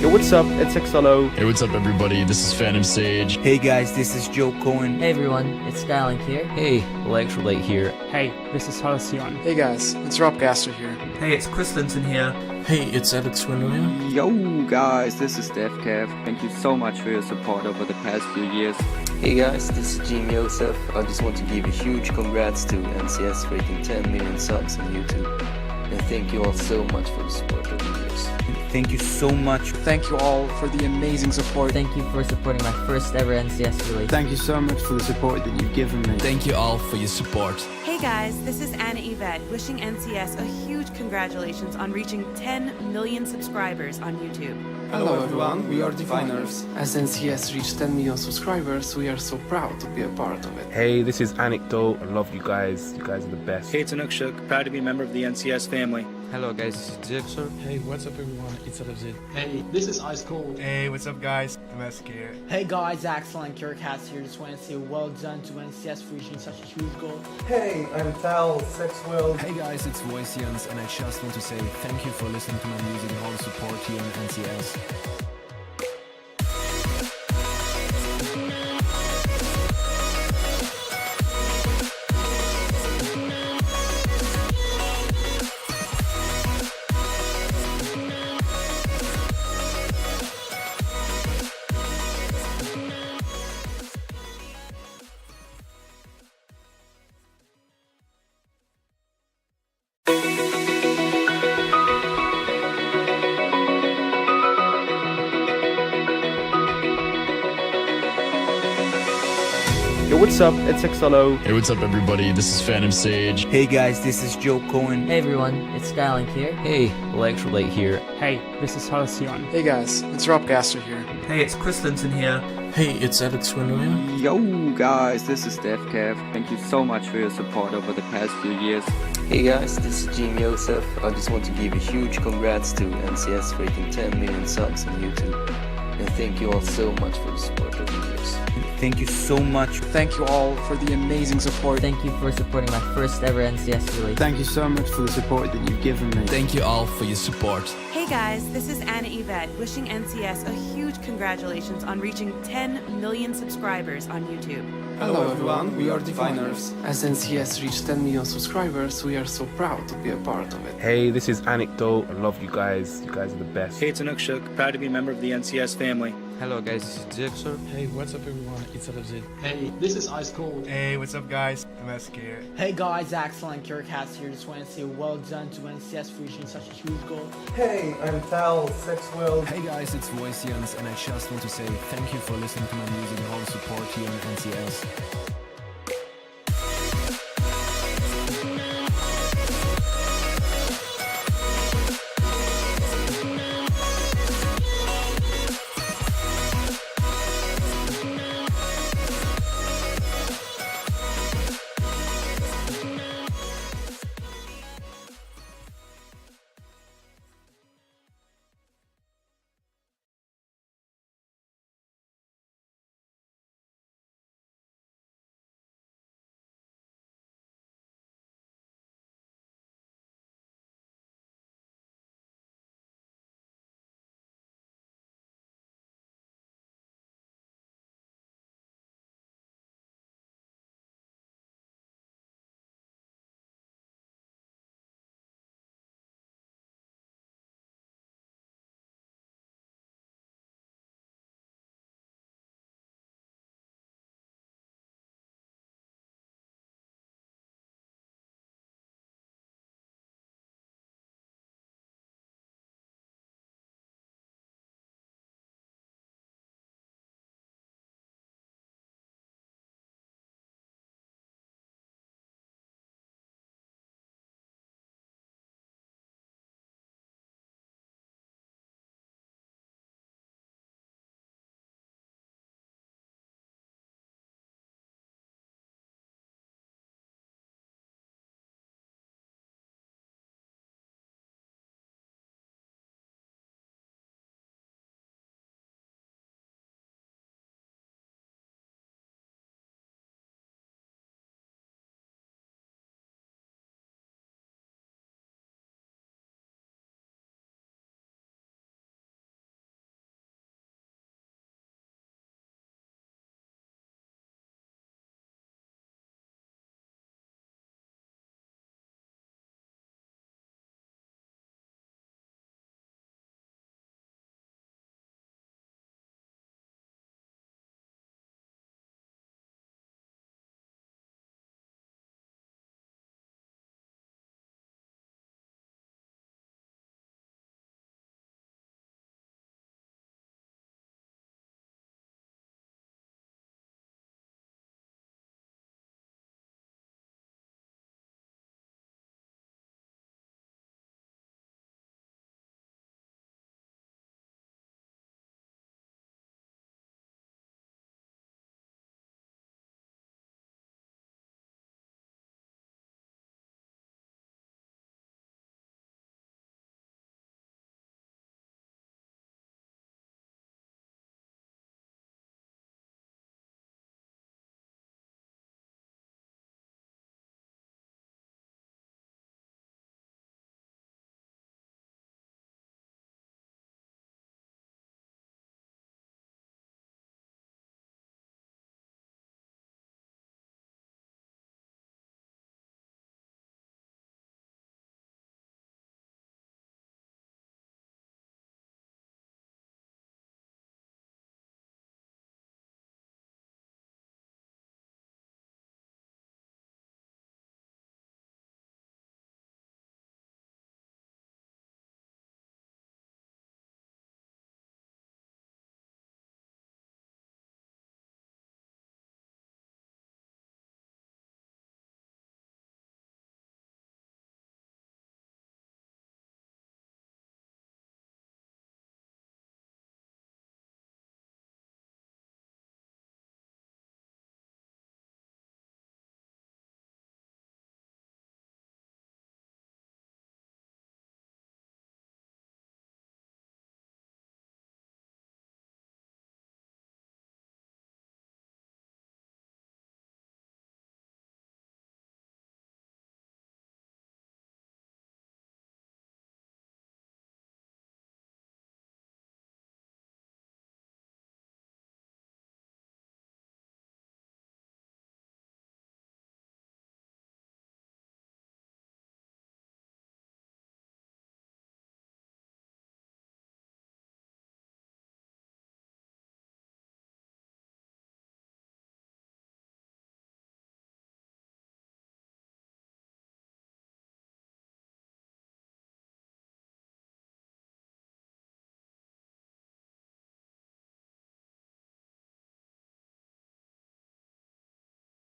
Yo, what's up? It's XLO. Hey, what's up, everybody? This is Phantom Sage. Hey guys, this is Joe Cohen. Hey everyone, it's Skylink here. Hey, Electrolyte here. Hey, this is Halcyon. Hey guys, it's Rob Gaster here. Hey, it's Chris Linton here. Hey, it's Liverpudlian. Yo guys, this is DevCav. Thank you so much for your support over the past few years. Hey guys, this is Jim Joseph. I just want to give a huge congrats to NCS for hitting 10 million subs on YouTube. And thank you all so much for the support over the years. Thank you so much. Thank you all for the amazing support. Thank you for supporting my first ever NCS release. Thank you so much for the support that you've given me. Thank you all for your support. Hey guys, this is Anna Yvette wishing NCS a huge congratulations on reaching 10 million subscribers on YouTube. Hello everyone, we are Diviners. As NCS reached 10 million subscribers, we are so proud to be a part of it. Hey, this is Anecdote. I love you guys. You guys are the best. Hey, it's Anukshuk. Proud to be a member of the NCS family. Hello guys, this is Jackson. Hey, what's up everyone? It's advert. Hey, this is Ice Cold. Hey, what's up guys? Mask here. Hey guys, Axel and Kirkhat here. Just want to say well done to NCS for reaching such a huge goal. Hey, I'm Tal, Sexworld. Hey guys, it's Voicians, and I just want to say thank you for listening to my music and all the support here on NCS. Yo, what's up? It's XLO. Hey, what's up, everybody? This is Phantom Sage. Hey guys, this is Joe Cohen. Hey everyone, it's Skylink here. Hey, Electrolyte here. Hey, this is Halcyon. Hey guys, it's Rob Gaster here. Hey, it's Chris Linton here. Hey, it's Liverpudlian. Yo guys, this is DevCav. Thank you so much for your support over the past few years. Hey guys, this is Jim Joseph. I just want to give a huge congrats to NCS for hitting 10 million subs on YouTube. And thank you all so much for the support over the years. Thank you so much. Thank you all for the amazing support. Thank you for supporting my first ever NCS release. Thank you so much for the support that you've given me. Thank you all for your support. Hey guys, this is Anna Yvette wishing NCS a huge congratulations on reaching 10 million subscribers on YouTube. Hello everyone, we are Diviners. As NCS reached 10 million subscribers, we are so proud to be a part of it. Hey, this is Anecdote. I love you guys. You guys are the best. Hey, it's Anukshuk. Proud to be a member of the NCS family. Hello guys, this is Jackson. Hey, what's up everyone? It's advert. Hey, this is Ice Cold. Hey, what's up guys? Mask here. Hey guys, Axel and Kirkhat here. Just want to say well done to NCS for reaching such a huge goal. Hey, I'm Tal, Sexworld. Hey guys, it's Voicians, and I just want to say thank you for listening to my music and all the support here on NCS.